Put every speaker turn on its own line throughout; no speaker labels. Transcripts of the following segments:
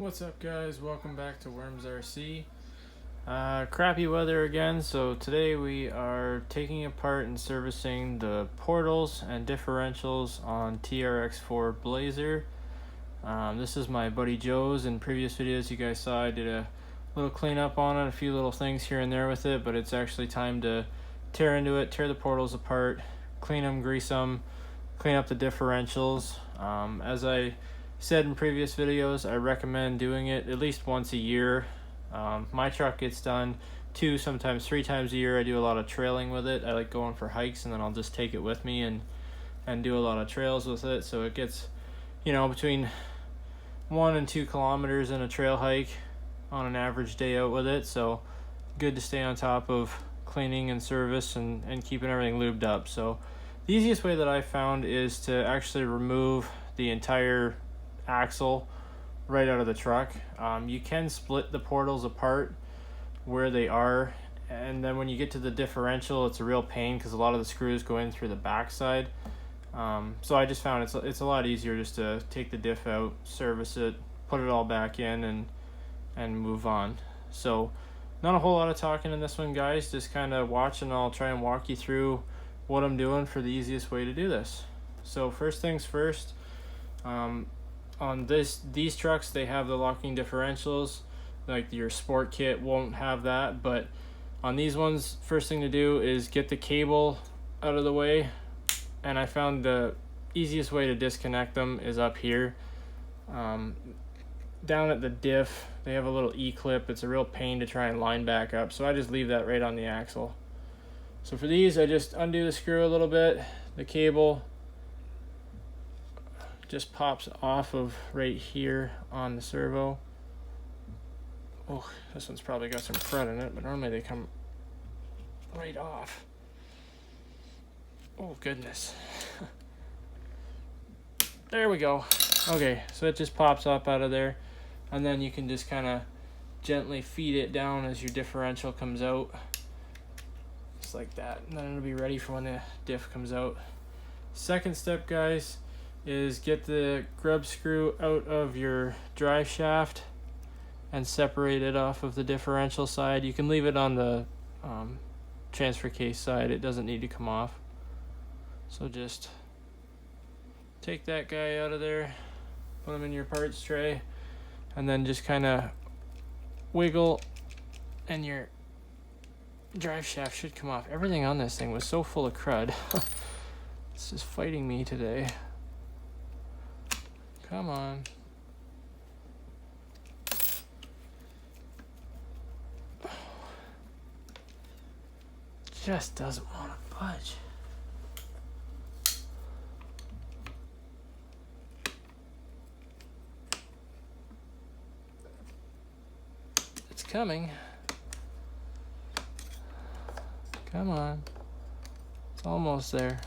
What's up, guys? Welcome back to Worms RC. Crappy weather again, so today we are taking apart and servicing the portals and differentials on TRX4 Blazer. This is my buddy Joe's. In previous videos you guys saw I did a little cleanup on it, a few little things here and there with it, but it's actually time to tear into it, tear the portals apart, clean them, grease them, clean up the differentials. As I said in previous videos, I recommend doing it at least once a year. My truck gets done 2, sometimes 3 times a year. I do a lot of trailing with it. I like going for hikes, and then I'll just take it with me and do a lot of trails with it. So it gets, between 1 and 2 kilometers in a trail hike on an average day out with it. So good to stay on top of cleaning and service and keeping everything lubed up. So the easiest way that I found is to actually remove the entire axle right out of the truck. You can split the portals apart where they are, and then when you get to the differential, it's a real pain because a lot of the screws go in through the backside. So I just found it's a lot easier just to take the diff out, service it, put it all back in, and move on. So not a whole lot of talking in this one, guys. Just kind of watch, and I'll try and walk you through what I'm doing for the easiest way to do this. So first things first, on these trucks, they have the locking differentials. Like your sport kit won't have that, but on these ones, first thing to do is get the cable out of the way, and I found the easiest way to disconnect them is up here. Down at the diff, they have a little E-clip. It's a real pain to try and line back up, so I just leave that right on the axle. So for these, I just undo the screw a little bit. The cable just pops off of right here on the servo. Oh, this one's probably got some crud in it, but normally they come right off. Oh goodness. There we go. Okay, so it just pops up out of there, and then you can just kind of gently feed it down as your differential comes out, just like that, and then it'll be ready for when the diff comes out. Second step, guys, is get the grub screw out of your drive shaft and separate it off of the differential side. You can leave it on the transfer case side. It doesn't need to come off. So just take that guy out of there, put him in your parts tray, and then just kind of wiggle, and your drive shaft should come off. Everything on this thing was so full of crud. It's just fighting me today. Come on. Just doesn't want to budge. It's coming. Come on. It's almost there.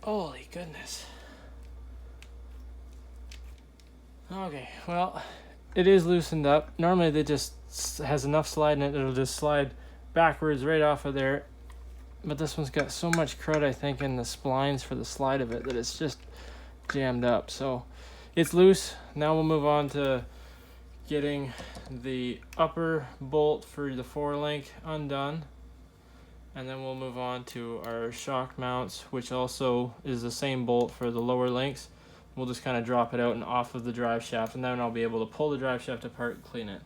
Holy goodness. Okay, well, it is loosened up. Normally they just has enough slide in it, it'll just slide backwards right off of there. But this one's got so much crud, I think, in the splines for the slide of it that it's just jammed up. So it's loose. Now we'll move on to getting the upper bolt for the 4-link undone. And then we'll move on to our shock mounts, which also is the same bolt for the lower links. We'll just kind of drop it out and off of the drive shaft, and then I'll be able to pull the drive shaft apart and clean it.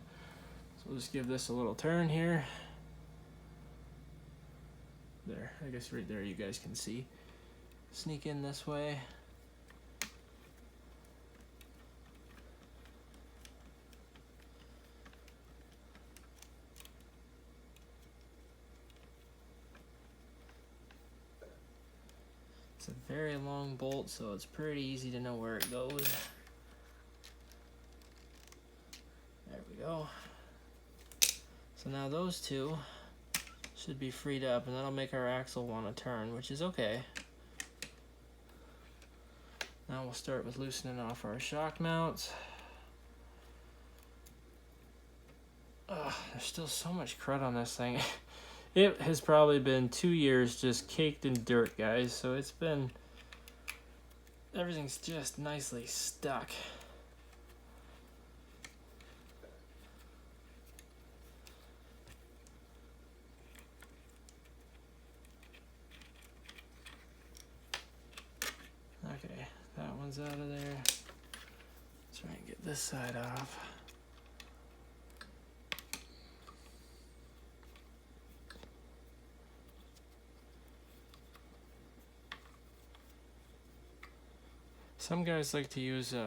So we'll just give this a little turn here. There, I guess right there you guys can see. Sneak in this way. It's a very long bolt, so it's pretty easy to know where it goes. There we go. So now those two should be freed up, and that'll make our axle want to turn, which is okay. Now we'll start with loosening off our shock mounts. There's still so much crud on this thing. It has probably been 2 years just caked in dirt, guys. So it's been, everything's just nicely stuck. Okay, that one's out of there. Let's try and get this side off. Some guys like to use like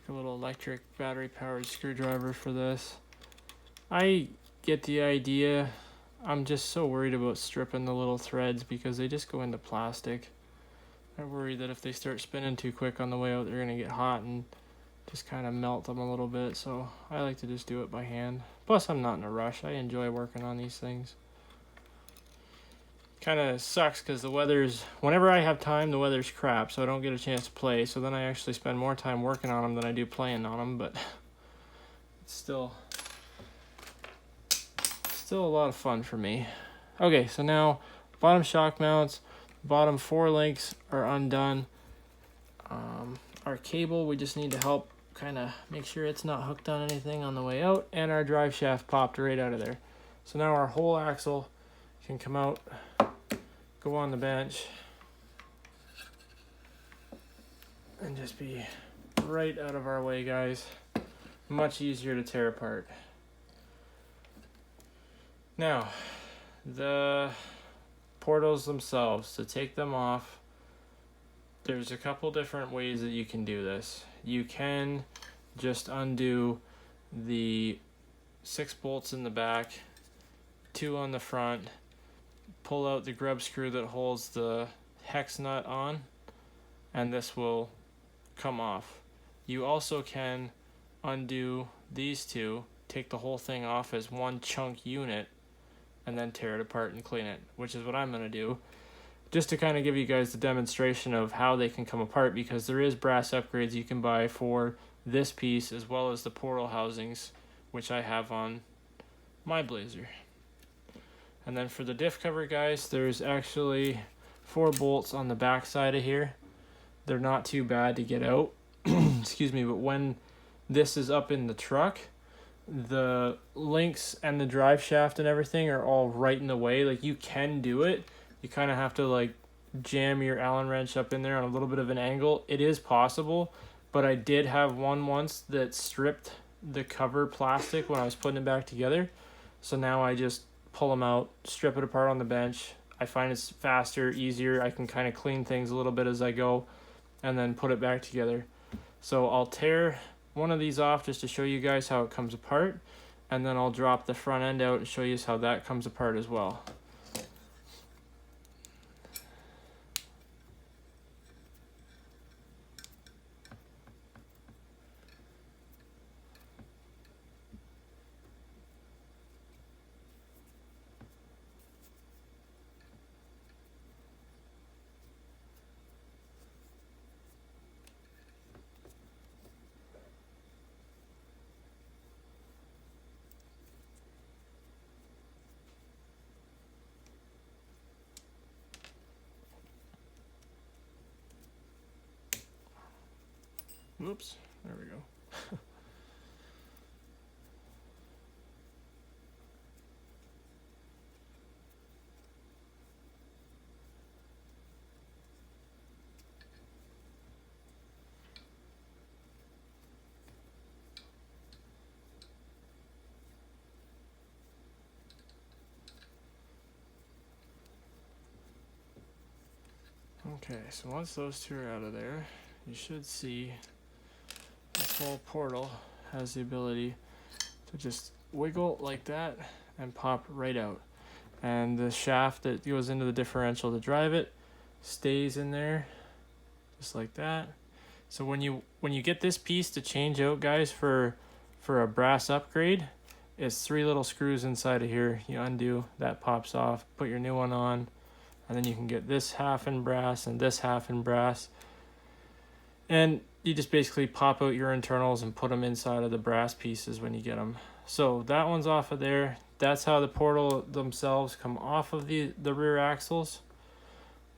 a little electric battery-powered screwdriver for this. I get the idea. I'm just so worried about stripping the little threads because they just go into plastic. I worry that if they start spinning too quick on the way out, they're going to get hot and just kind of melt them a little bit. So I like to just do it by hand. Plus, I'm not in a rush. I enjoy working on these things. Kind of sucks because the weather's, whenever I have time, the weather's crap, so I don't get a chance to play. So then I actually spend more time working on them than I do playing on them, but it's still a lot of fun for me. Okay, so now bottom shock mounts, bottom 4 links are undone. Our cable, we just need to help kind of make sure it's not hooked on anything on the way out, and our drive shaft popped right out of there. So now our whole axle can come out, go on the bench, and just be right out of our way, guys. Much easier to tear apart. Now, the portals themselves, to take them off, there's a couple different ways that you can do this. You can just undo the 6 bolts in the back, 2 on the front, pull out the grub screw that holds the hex nut on, and this will come off. You also can undo these 2, take the whole thing off as one chunk unit, and then tear it apart and clean it, which is what I'm going to do, just to kind of give you guys the demonstration of how they can come apart, because there is brass upgrades you can buy for this piece as well as the portal housings, which I have on my Blazer. And then for the diff cover, guys, there's actually 4 bolts on the back side of here. They're not too bad to get out. Excuse me, but when this is up in the truck, the links and the drive shaft and everything are all right in the way. Like, you can do it. You kind of have to like jam your Allen wrench up in there on a little bit of an angle. It is possible, but I did have one once that stripped the cover plastic when I was putting it back together. So now I just pull them out, strip it apart on the bench. I find it's faster, easier. I can kind of clean things a little bit as I go and then put it back together. So I'll tear one of these off just to show you guys how it comes apart, and then I'll drop the front end out and show you how that comes apart as well. Whoops, there we go. Okay, so once those 2 are out of there, you should see this whole portal has the ability to just wiggle like that and pop right out. And the shaft that goes into the differential to drive it stays in there just like that. So when you get this piece to change out, guys, for a brass upgrade, it's 3 little screws inside of here. You undo, that pops off, put your new one on, and then you can get this half in brass and this half in brass. And you just basically pop out your internals and put them inside of the brass pieces when you get them. So that one's off of there. That's how the portal themselves come off of the rear axles.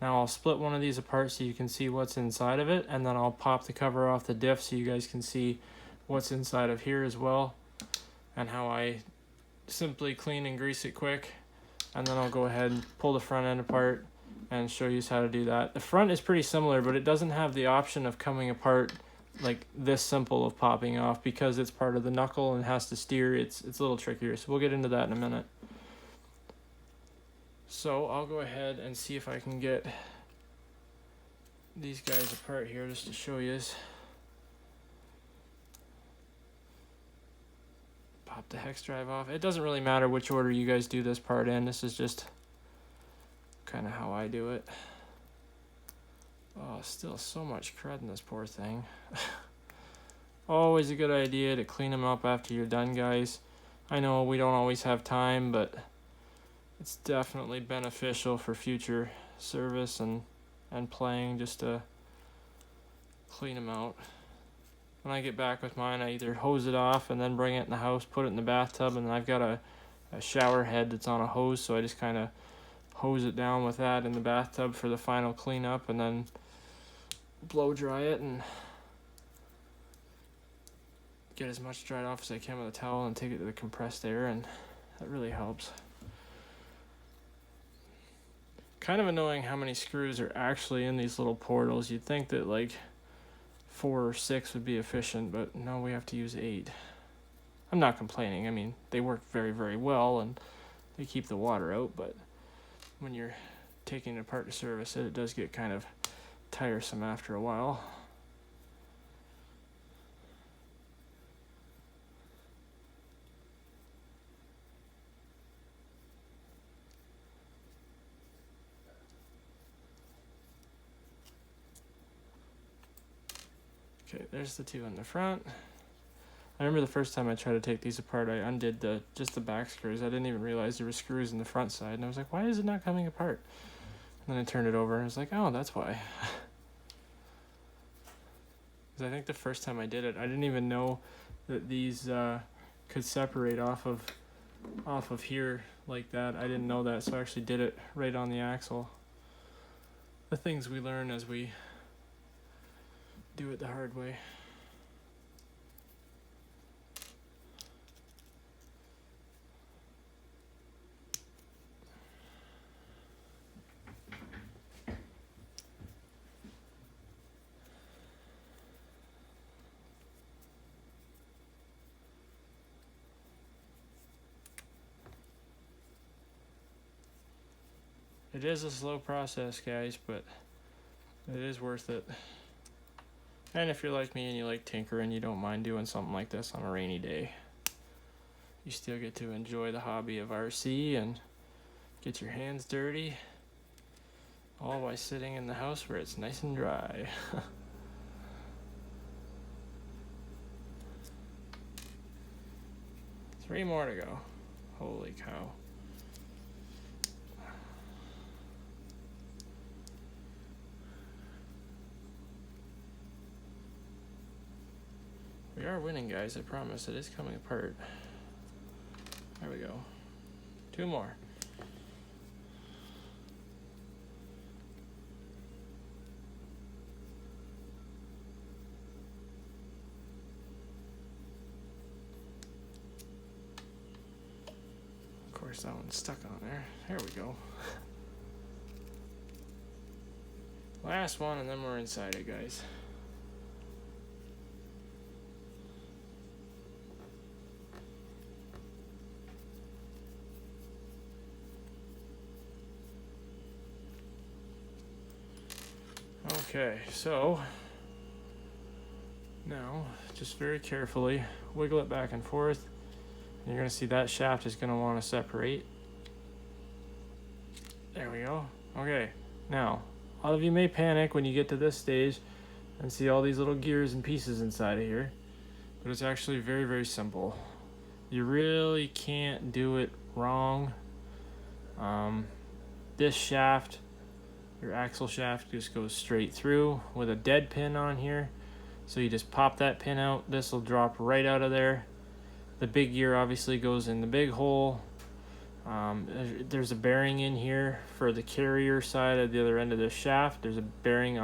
Now I'll split one of these apart so you can see what's inside of it, and then I'll pop the cover off the diff so you guys can see what's inside of here as well, and how I simply clean and grease it quick. And then I'll go ahead and pull the front end apart and show you how to do that. The front is pretty similar, but it doesn't have the option of coming apart like this simple of popping off because it's part of the knuckle and has to steer. It's a little trickier, so we'll get into that in a minute. So I'll go ahead and see if I can get these guys apart here just to show you. Pop the hex drive off. It doesn't really matter which order you guys do this part in. This is just kind of how I do it. Oh, still so much crud in this poor thing. Always a good idea to clean them up after you're done, guys. I know we don't always have time, but it's definitely beneficial for future service and playing just to clean them out. When I get back with mine, I either hose it off and then bring it in the house, put it in the bathtub, and then I've got a shower head that's on a hose, so I just kind of hose it down with that in the bathtub for the final cleanup, and then blow dry it and get as much dried off as I can with a towel and take it to the compressed air, and that really helps. Kind of annoying how many screws are actually in these little portals. You'd think that like 4 or 6 would be efficient, but no, we have to use 8. I'm not complaining. I mean, they work very, very well and they keep the water out, but when you're taking it apart to service it, it does get kind of tiresome after a while. Okay, there's the 2 in the front. I remember the first time I tried to take these apart, I undid just the back screws. I didn't even realize there were screws in the front side, and I was like, why is it not coming apart? And then I turned it over, and I was like, oh, that's why. Because I think the first time I did it, I didn't even know that these could separate off of here like that. I didn't know that, so I actually did it right on the axle. The things we learn as we do it the hard way. It is a slow process, guys, but it is worth it. And if you're like me and you like tinkering, you don't mind doing something like this on a rainy day, you still get to enjoy the hobby of RC and get your hands dirty, all while sitting in the house where it's nice and dry. 3 more to go. Holy cow. We are winning, guys, I promise. It is coming apart. There we go. 2 more. Of course, that one's stuck on there. There we go. Last one, and then we're inside it, guys. Okay, so now just very carefully wiggle it back and forth. And you're going to see that shaft is going to want to separate. There we go. Okay, now a lot of you may panic when you get to this stage and see all these little gears and pieces inside of here, but it's actually very, very simple. You really can't do it wrong. This shaft, your axle shaft, just goes straight through with a dead pin on here. So you just pop that pin out. This will drop right out of there. The big gear obviously goes in the big hole. There's a bearing in here for the carrier side at the other end of the shaft. There's a bearing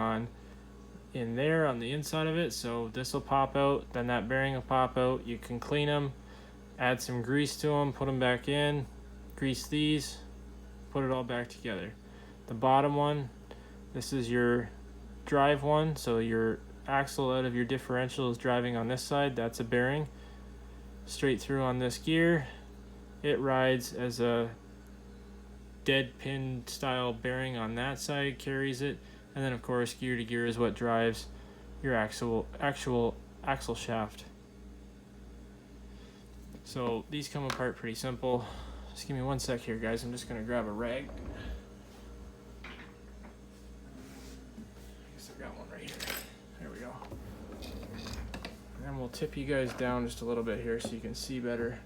in there on the inside of it, so this will pop out, then that bearing will pop out. You can clean them, add some grease to them, put them back in, grease these, put it all back together. The bottom one, this is your drive one, so your axle out of your differential is driving on this side. That's a bearing straight through on this gear. It rides as a dead pin style bearing on that side, carries it, and then of course gear to gear is what drives your actual axle shaft. So these come apart pretty simple. Just give me one sec here, guys. I'm just gonna grab a rag. I guess I've got one right here. There we go. And then we'll tip you guys down just a little bit here so you can see better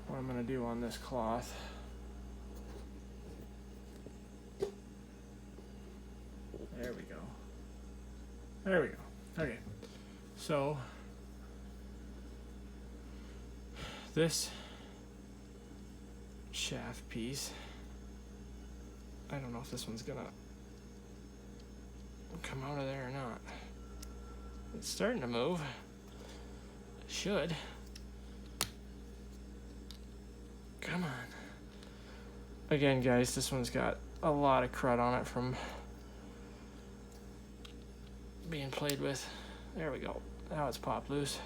what I'm gonna do on this cloth. There we go. There we go. Okay. So this shaft piece, I don't know if this one's gonna come out of there or not. It's starting to move. It should. Come on. Again, guys, this one's got a lot of crud on it from being played with. There we go. Now it's popped loose.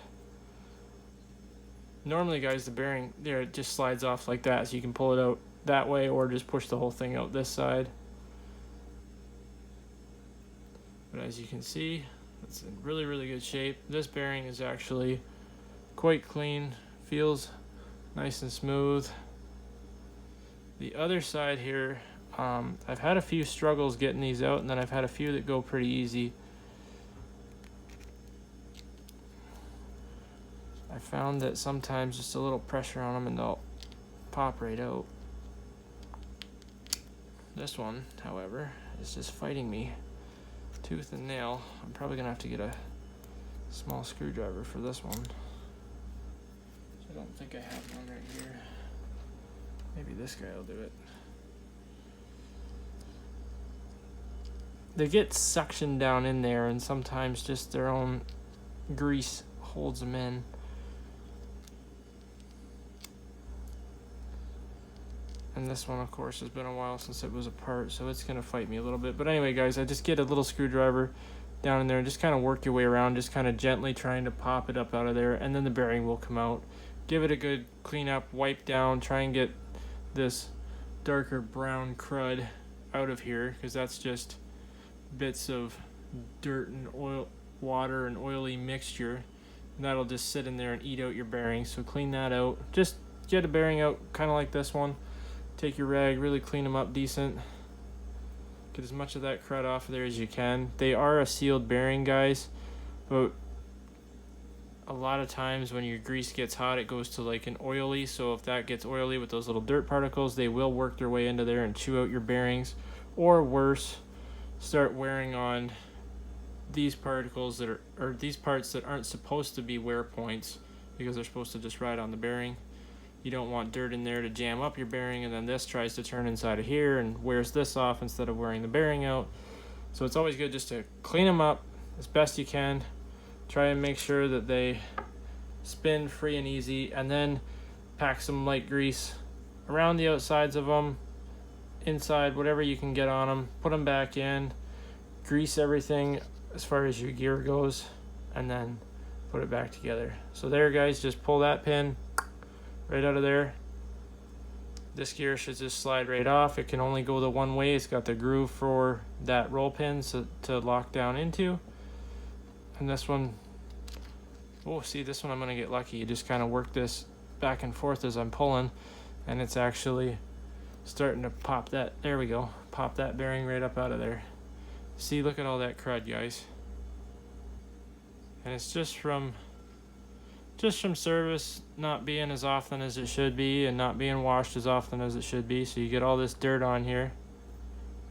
Normally, guys, the bearing there, it just slides off like that, so you can pull it out that way or just push the whole thing out this side. But as you can see, it's in really, really good shape. This bearing is actually quite clean, feels nice and smooth. The other side here, I've had a few struggles getting these out, and then I've had a few that go pretty easy. I found that sometimes just a little pressure on them and they'll pop right out. This one, however, is just fighting me tooth and nail. I'm probably gonna have to get a small screwdriver for this one. I don't think I have one right here. Maybe this guy will do it. They get suctioned down in there, and sometimes just their own grease holds them in. And this one, of course, has been a while since it was apart, so it's going to fight me a little bit. But anyway, guys, I just get a little screwdriver down in there and just kind of work your way around, just kind of gently trying to pop it up out of there, and then the bearing will come out. Give it a good clean up, wipe down, try and get this darker brown crud out of here, because that's just bits of dirt and oil, water and oily mixture. And that'll just sit in there and eat out your bearings. So clean that out. Just get a bearing out, kind of like this one. Take your rag, really clean them up decent. Get as much of that crud off of there as you can. They are a sealed bearing, guys, but a lot of times when your grease gets hot, it goes to like an oily. So if that gets oily with those little dirt particles, they will work their way into there and chew out your bearings. Or worse, start wearing on these particles that are, or these parts that aren't supposed to be wear points, because they're supposed to just ride on the bearing. You don't want dirt in there to jam up your bearing, and then this tries to turn inside of here and wears this off instead of wearing the bearing out. So it's always good just to clean them up as best you can. Try and make sure that they spin free and easy, and then pack some light grease around the outsides of them, inside, whatever you can get on them. Put them back in, grease everything as far as your gear goes, and then put it back together. So there, guys, just pull that pin right out of there. This gear should just slide right off. It can only go the one way. It's got the groove for that roll pin to lock down into. And this one, oh, see, this one I'm going to get lucky. You just kind of work this back and forth as I'm pulling, and it's actually starting to pop that. There we go. Pop that bearing right up out of there. See, look at all that crud, guys. And it's just from service not being as often as it should be, and not being washed as often as it should be. So you get all this dirt on here,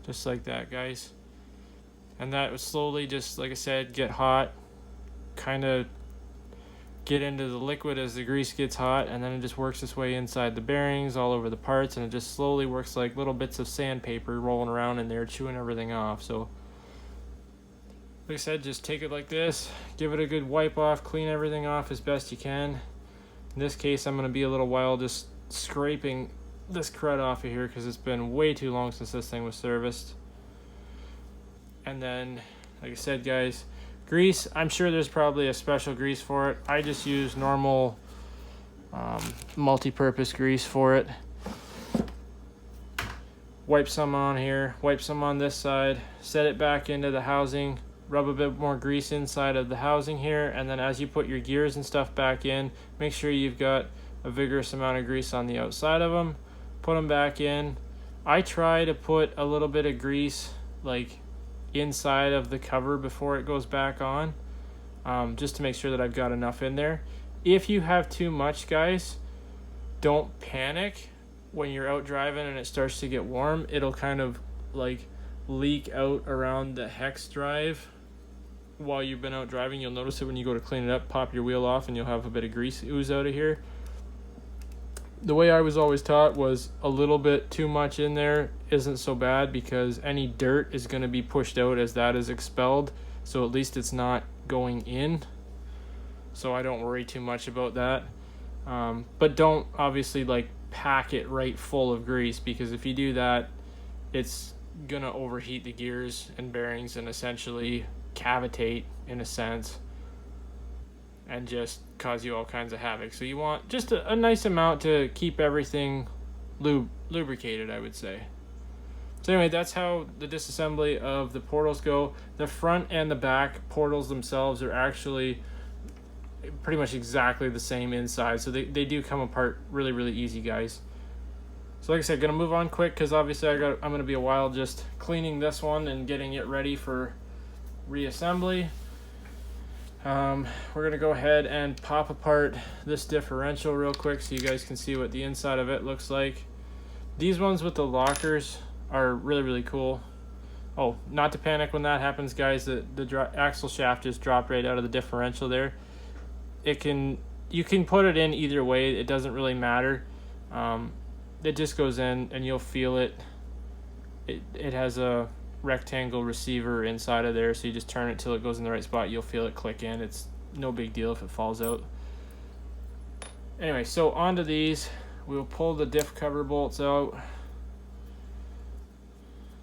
just like that, guys. And that would slowly, just like I said, get hot, kind of get into the liquid as the grease gets hot, and then it just works its way inside the bearings, all over the parts, and it just slowly works like little bits of sandpaper rolling around in there, chewing everything off. So like I said, just take it like this, give it a good wipe off, clean everything off as best you can. In this case, I'm going to be a little while just scraping this crud off of here because it's been way too long since this thing was serviced. And then, like I said, guys, grease, I'm sure there's probably a special grease for it. I just use normal multi-purpose grease for it. Wipe some on here, wipe some on this side, set it back into the housing, rub a bit more grease inside of the housing here, and then as you put your gears and stuff back in, make sure you've got a vigorous amount of grease on the outside of them. Put them back in. I try to put a little bit of grease like inside of the cover before it goes back on, just to make sure that I've got enough in there. If you have too much, guys, don't panic. When you're out driving and it starts to get warm, it'll kind of like leak out around the hex drive while you've been out driving. You'll notice it when you go to clean it up, pop your wheel off, and you'll have a bit of grease ooze out of here. The way I was always taught was a little bit too much in there isn't so bad, because any dirt is going to be pushed out as that is expelled, so at least it's not going in. So I don't worry too much about that. But don't obviously like pack it right full of grease, because if you do that, it's gonna overheat the gears and bearings and essentially cavitate in a sense and just cause you all kinds of havoc. So you want just a nice amount to keep everything lubricated, I would say. So anyway, that's how the disassembly of the portals go. The front and the back portals themselves are actually pretty much exactly the same inside, so they do come apart really, really easy, guys. So like I said, gonna move on quick because obviously I'm gonna be a while just cleaning this one and getting it ready for reassembly. We're gonna go ahead and pop apart this differential real quick so you guys can see what the inside of it looks like. These ones with the lockers are really, really cool. Oh, not to panic when that happens, guys. The axle shaft just dropped right out of the differential there. You can put it in either way. It doesn't really matter. It just goes in and you'll feel it. It has a rectangle receiver inside of there, so you just turn it till it goes in the right spot. You'll feel it click in. It's no big deal if it falls out. Anyway, so onto these. We'll pull the diff cover bolts out.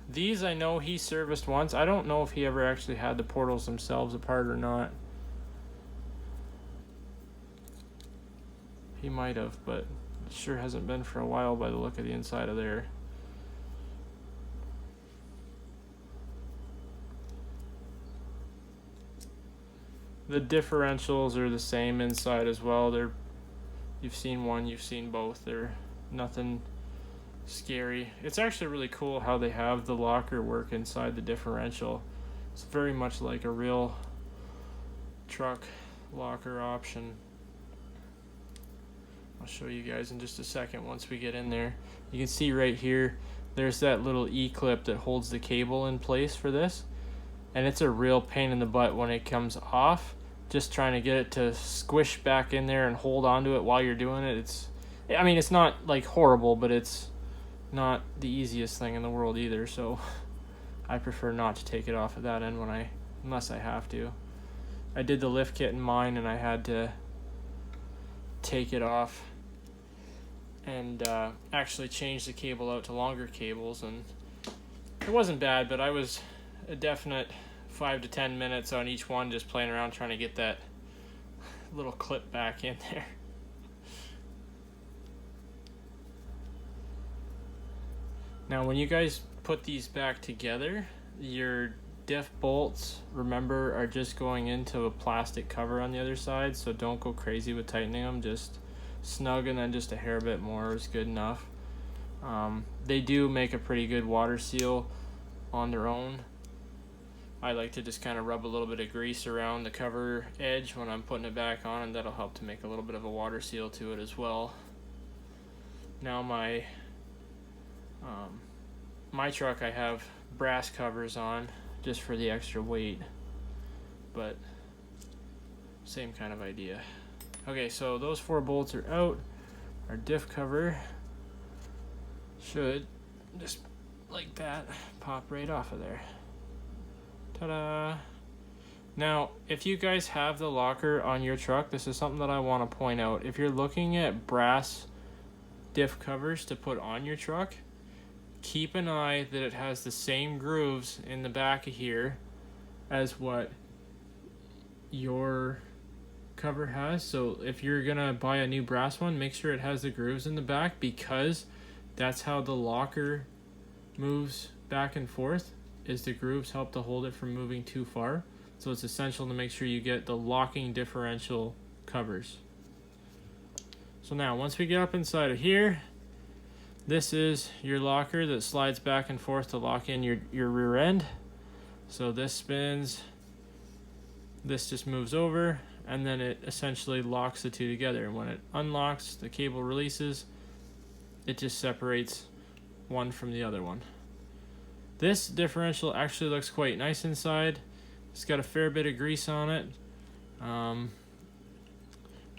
These I know he serviced once. I don't know if he ever actually had the portals themselves apart or not. He might have, but it sure hasn't been for a while by the look of the inside of there. The differentials are the same inside as well. You've seen one, you've seen both. They're nothing scary. It's actually really cool how they have the locker work inside the differential. It's very much like a real truck locker option. I'll show you guys in just a second once we get in there. You can see right here, there's that little E-clip that holds the cable in place for this. And it's a real pain in the butt when it comes off. Just trying to get it to squish back in there and hold onto it while you're doing it. It's not like horrible, but it's not the easiest thing in the world either. So I prefer not to take it off at that end unless I have to. I did the lift kit in mine and I had to take it off and actually change the cable out to longer cables, and it wasn't bad, but I was a definite 5 to 10 minutes on each one just playing around trying to get that little clip back in there. Now when you guys put these back together, your diff bolts, remember, are just going into a plastic cover on the other side, so don't go crazy with tightening them. Just snug and then just a hair bit more is good enough. They do make a pretty good water seal on their own. I like to just kind of rub a little bit of grease around the cover edge when I'm putting it back on, and that'll help to make a little bit of a water seal to it as well. Now my truck, I have brass covers on just for the extra weight, but same kind of idea. Okay, so those 4 bolts are out. Our diff cover should just like that pop right off of there. Ta-da! Now, if you guys have the locker on your truck, this is something that I want to point out. If you're looking at brass diff covers to put on your truck, keep an eye that it has the same grooves in the back of here as what your cover has. So if you're gonna buy a new brass one, make sure it has the grooves in the back, because that's how the locker moves back and forth, is the grooves help to hold it from moving too far. So it's essential to make sure you get the locking differential covers. So now once we get up inside of here, this is your locker that slides back and forth to lock in your rear end. So this spins, this just moves over, and then it essentially locks the two together. And when it unlocks, the cable releases, it just separates one from the other one. This differential actually looks quite nice inside. It's got a fair bit of grease on it.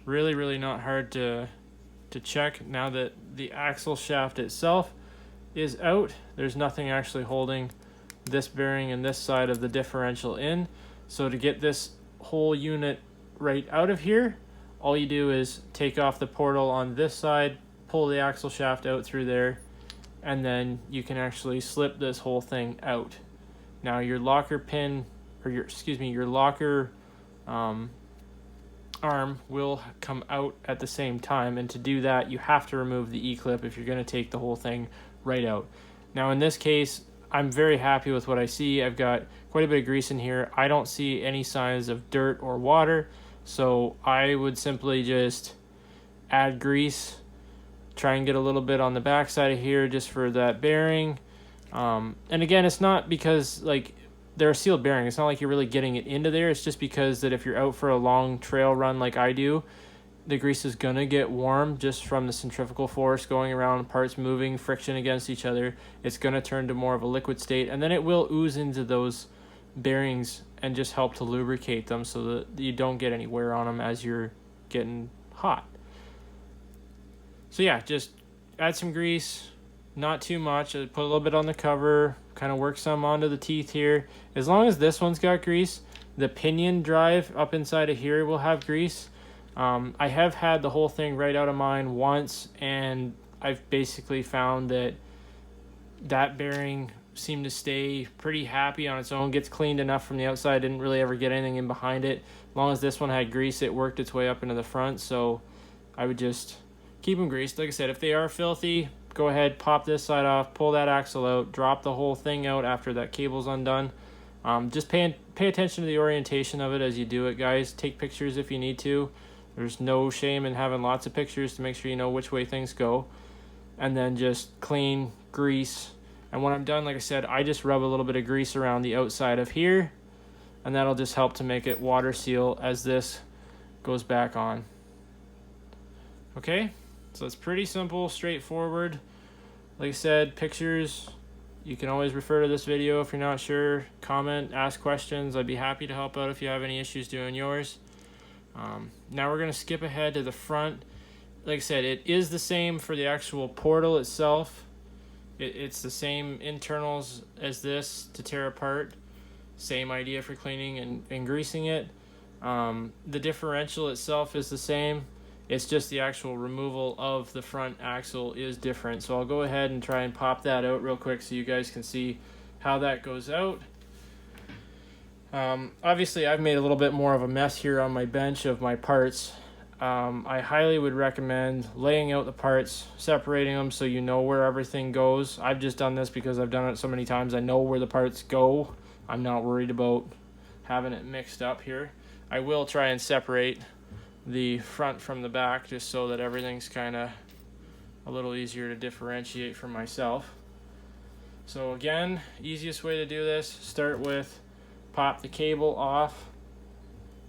Really not hard to check now that the axle shaft itself is out. There's nothing actually holding this bearing and this side of the differential in. So to get this whole unit right out of here, all you do is take off the portal on this side, pull the axle shaft out through there, and then you can actually slip this whole thing out. Now your locker pin, or your locker arm will come out at the same time, and to do that you have to remove the E-clip if you're going to take the whole thing right out. Now in this case, I'm very happy with what I see. I've got quite a bit of grease in here. I don't see any signs of dirt or water, so I would simply just add grease, try and get a little bit on the back side of here just for that bearing. And again, it's not because like they're a sealed bearing. It's not like you're really getting it into there. It's just because that if you're out for a long trail run like I do, the grease is going to get warm just from the centrifugal force going around, parts moving, friction against each other. It's going to turn to more of a liquid state, and then it will ooze into those bearings and just help to lubricate them so that you don't get any wear on them as you're getting hot. So yeah, just add some grease, not too much. Put a little bit on the cover, kind of work some onto the teeth here. As long as this one's got grease, the pinion drive up inside of here will have grease. I have had the whole thing right out of mine once, and I've basically found that bearing seemed to stay pretty happy on its own, gets cleaned enough from the outside, didn't really ever get anything in behind it. As long as this one had grease, it worked its way up into the front, so I would just keep them greased. Like I said, if they are filthy, go ahead, pop this side off, pull that axle out, drop the whole thing out after that cable's undone. Just pay attention to the orientation of it as you do it, guys. Take pictures if you need to. There's no shame in having lots of pictures to make sure you know which way things go. And then just clean, grease. And when I'm done, like I said, I just rub a little bit of grease around the outside of here, and that'll just help to make it water seal as this goes back on. Okay, so it's pretty simple, straightforward. Like I said, pictures, you can always refer to this video if you're not sure. Comment, ask questions. I'd be happy to help out if you have any issues doing yours. Now we're going to skip ahead to the front. Like I said, it is the same for the actual portal itself. It's the same internals as this to tear apart. Same idea for cleaning and greasing it. The differential itself is the same. It's just the actual removal of the front axle is different. So I'll go ahead and try and pop that out real quick so you guys can see how that goes out. Obviously, I've made a little bit more of a mess here on my bench of my parts. I highly would recommend laying out the parts, separating them so you know where everything goes. I've just done this because I've done it so many times. I know where the parts go. I'm not worried about having it mixed up here. I will try and separate the front from the back just so that everything's kind of a little easier to differentiate for myself. So again, easiest way to do this, start with pop the cable off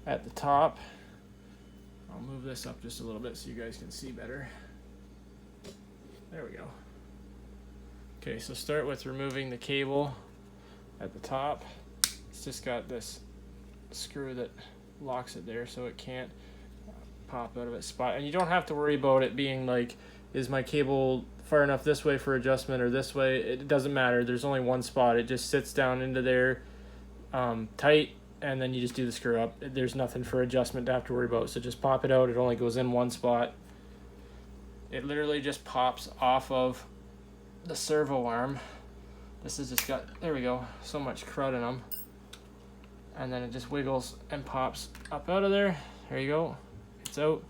at the top. I'll move this up just a little bit so you guys can see better. There we go. Okay, so start with removing the cable at the top. It's just got this screw that locks it there so it can't pop out of its spot. And you don't have to worry about it being like, is my cable far enough this way for adjustment or this way? It doesn't matter. There's only one spot. It just sits down into there tight, and then you just do the screw up. There's nothing for adjustment to have to worry about. So just pop it out. It only goes in one spot. It literally just pops off of the servo arm. This has just got, there we go, so much crud in them. And then it just wiggles and pops up out of there. There you go. It's out.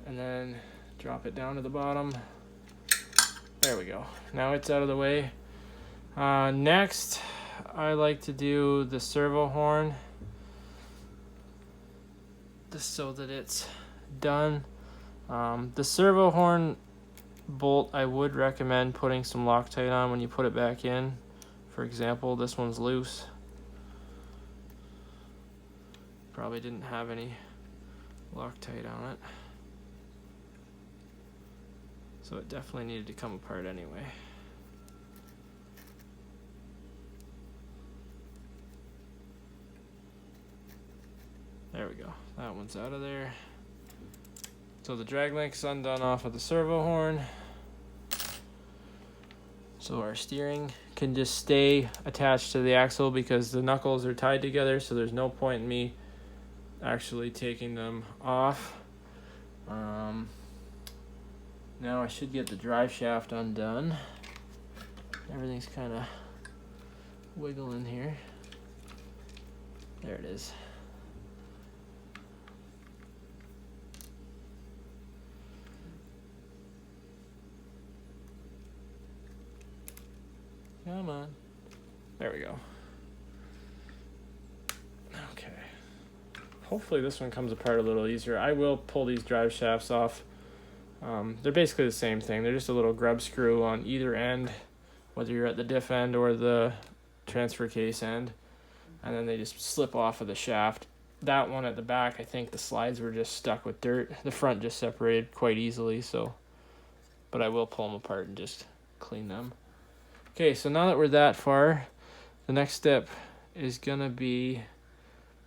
And then drop it down to the bottom. There we go. Now it's out of the way. Next, I like to do the servo horn, just so that it's done. The servo horn bolt, I would recommend putting some Loctite on when you put it back in. For example, this one's loose. Probably didn't have any Loctite on it, so it definitely needed to come apart anyway. There we go. That one's out of there. So the drag link's undone off of the servo horn. So our steering can just stay attached to the axle because the knuckles are tied together, so there's no point in me actually taking them off. Now I should get the drive shaft undone. Everything's kind of wiggling here. There it is. Come on. There we go. Okay. Hopefully this one comes apart a little easier. I will pull these drive shafts off. They're basically the same thing. They're just a little grub screw on either end, whether you're at the diff end or the transfer case end. And then they just slip off of the shaft. That one at the back, I think the slides were just stuck with dirt. The front just separated quite easily, so. But I will pull them apart and just clean them. Okay, so now that we're that far, the next step is gonna be,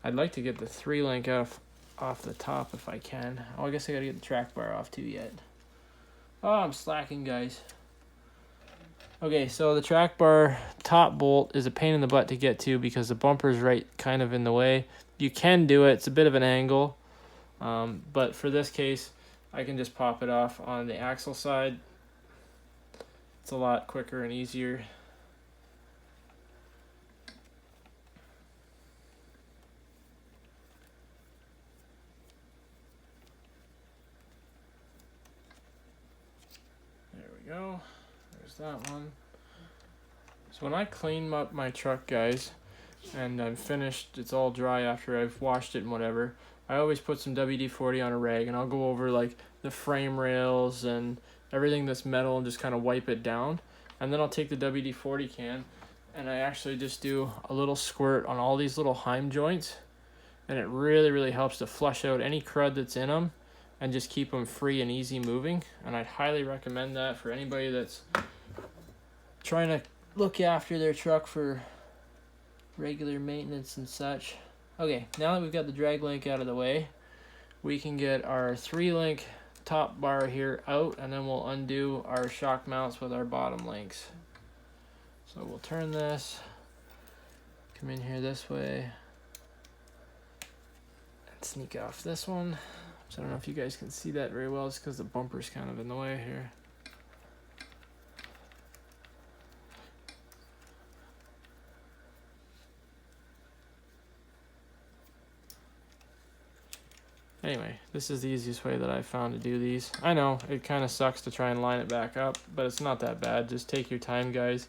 I'd like to get the 3-link off the top if I can. Oh, I guess I gotta get the track bar off too yet. Oh, I'm slacking, guys. Okay, so the track bar top bolt is a pain in the butt to get to because the bumper's right kind of in the way. You can do it, it's a bit of an angle, but for this case, I can just pop it off on the axle side. It's a lot quicker and easier. There we go. There's that one. So when I clean up my truck, guys, and I'm finished, it's all dry after I've washed it and whatever, I always put some WD-40 on a rag, and I'll go over like the frame rails and everything that's metal and just kind of wipe it down. And then I'll take the WD-40 can and I actually just do a little squirt on all these little heim joints, and it really, really helps to flush out any crud that's in them and just keep them free and easy moving. And I'd highly recommend that for anybody that's trying to look after their truck for regular maintenance and such. Okay, now that we've got the drag link out of the way, we can get our 3-link top bar here out, and then we'll undo our shock mounts with our bottom links. So we'll turn this, come in here this way, and sneak off this one. So I don't know if you guys can see that very well, it's because the bumper's kind of in the way here. Anyway, this is the easiest way that I've found to do these. I know, it kind of sucks to try and line it back up, but it's not that bad. Just take your time, guys.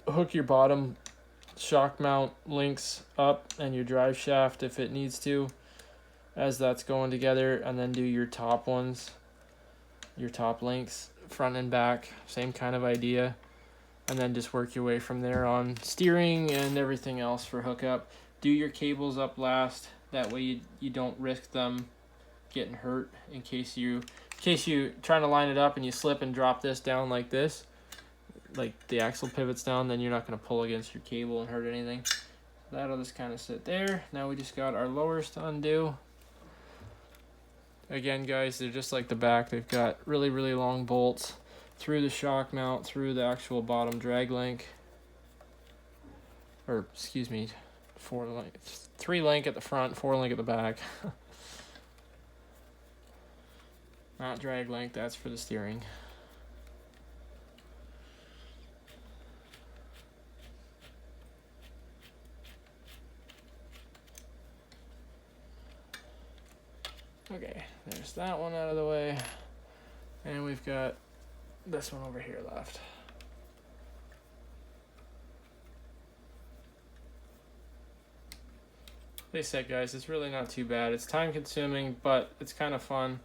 Hook your bottom shock mount links up and your drive shaft if it needs to, as that's going together, and then do your top ones, your top links, front and back, same kind of idea. And then just work your way from there on steering and everything else for hookup. Do your cables up last. That way you don't risk them getting hurt in case you trying to line it up and you slip and drop this down like this, like the axle pivots down, then you're not going to pull against your cable and hurt anything. that'll just kind of sit there. Now we just got our lowers to undo. Again, guys, they're just like the back. They've got really, really long bolts through the shock mount, through the actual bottom drag link. Or, excuse me, 3 link at the front, 4 link at the back. Not drag link, that's for the steering. Okay, there's that one out of the way. And we've got this one over here left. Like I said, guys, it's really not too bad. It's time consuming, but it's kind of fun.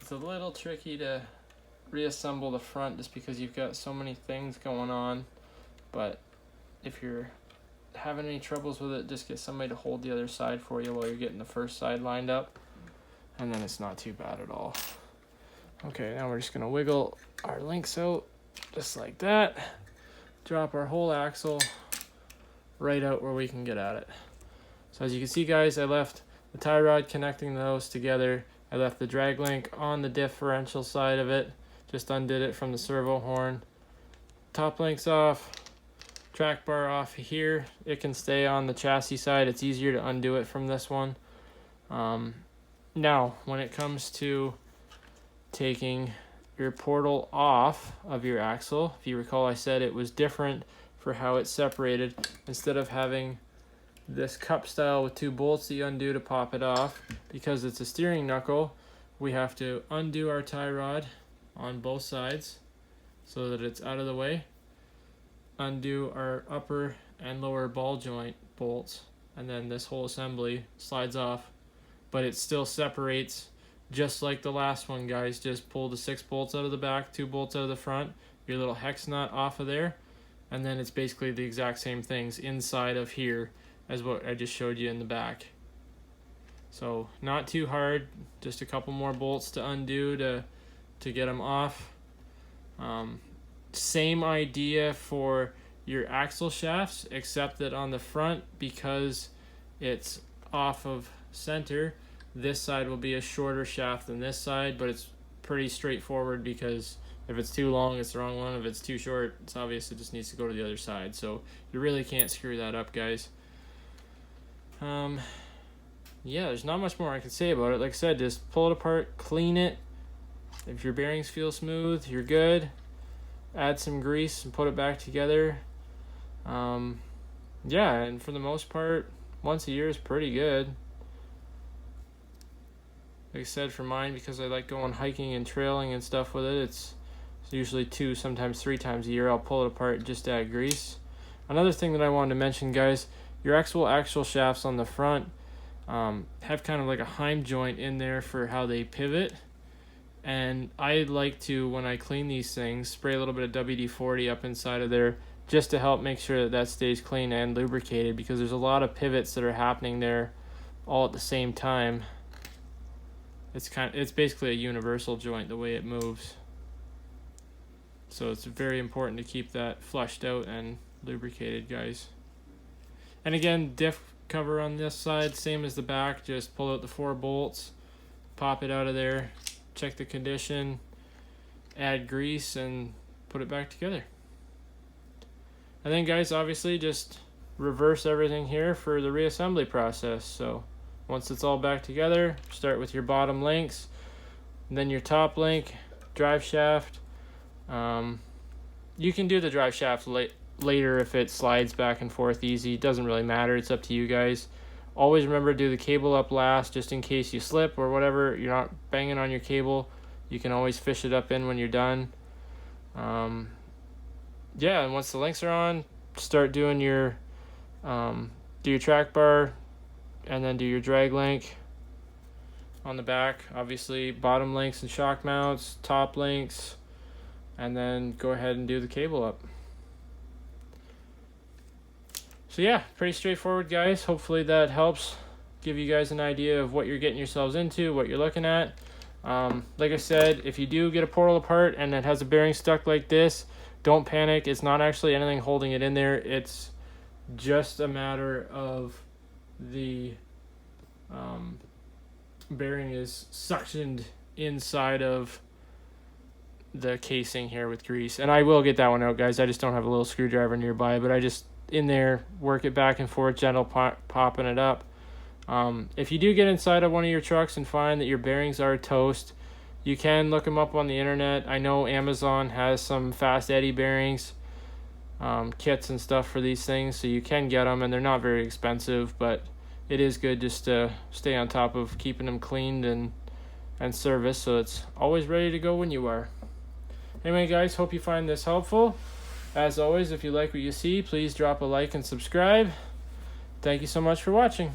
It's a little tricky to reassemble the front just because you've got so many things going on, but if you're having any troubles with it, just get somebody to hold the other side for you while you're getting the first side lined up, and then it's not too bad at all. Okay, now we're just gonna wiggle our links out just like that, drop our whole axle right out where we can get at it. So as you can see, guys, I left the tie rod connecting those together. I left the drag link on the differential side of it, just undid it from the servo horn. Top link's off, track bar off here. It can stay on the chassis side. It's easier to undo it from this one. Now, when it comes to taking your portal off of your axle, if you recall, I said it was different for how it's separated. Instead of having this cup style with 2 bolts that you undo to pop it off, because it's a steering knuckle, we have to undo our tie rod on both sides so that it's out of the way, undo our upper and lower ball joint bolts, and then this whole assembly slides off, but it still separates just like the last one, guys. Just pull the 6 bolts out of the back, 2 bolts out of the front, your little hex nut off of there, and then it's basically the exact same things inside of here as what I just showed you in the back. So not too hard, just a couple more bolts to undo to get them off. Same idea for your axle shafts, except that on the front, because it's off of center, this side will be a shorter shaft than this side, but it's pretty straightforward because if it's too long, it's the wrong one. If it's too short, it's obvious it just needs to go to the other side. So you really can't screw that up, guys. Yeah, there's not much more I can say about it. Like I said, just pull it apart, clean it. If your bearings feel smooth, you're good. Add some grease and put it back together. Yeah, and for the most part, once a year is pretty good. Like I said, for mine, because I like going hiking and trailing and stuff with it, it's usually 2, sometimes 3 times a year. I'll pull it apart and just add grease. Another thing that I wanted to mention, guys, your actual axle shafts on the front have kind of like a heim joint in there for how they pivot. And I like to, when I clean these things, spray a little bit of WD-40 up inside of there just to help make sure that that stays clean and lubricated, because there's a lot of pivots that are happening there all at the same time. It's basically a universal joint the way it moves. So it's very important to keep that flushed out and lubricated, guys. And again, diff cover on this side, same as the back. Just pull out the 4 bolts, pop it out of there, check the condition, add grease, and put it back together. And then, guys, obviously just reverse everything here for the reassembly process. So once it's all back together, start with your bottom links, then your top link, drive shaft. You can do the drive shaft later if it slides back and forth easy. It doesn't really matter. It's up to you guys. Always remember to do the cable up last, just in case you slip or whatever. You're not banging on your cable. You can always fish it up in when you're done. Yeah, and once the links are on, start doing your do your track bar, and then do your drag link on the back. Obviously, bottom links and shock mounts, top links, and then go ahead and do the cable up. So yeah, pretty straightforward, guys. Hopefully that helps give you guys an idea of what you're getting yourselves into, what you're looking at. Like I said, if you do get a portal apart and it has a bearing stuck like this, don't panic. It's not actually anything holding it in there. It's just a matter of the bearing is suctioned inside of the casing here with grease. And I will get that one out, guys. I just don't have a little screwdriver nearby, but I just in there work it back and forth, gentle popping it up. If you do get inside of one of your trucks and find that your bearings are toast, you can look them up on the internet. I know Amazon has some fast eddy bearings kits and stuff for these things, so you can get them, and they're not very expensive, but it is good just to stay on top of keeping them cleaned and serviced, so it's always ready to go when you are. Anyway, guys, hope you find this helpful. As always, if you like what you see, please drop a like and subscribe. Thank you so much for watching.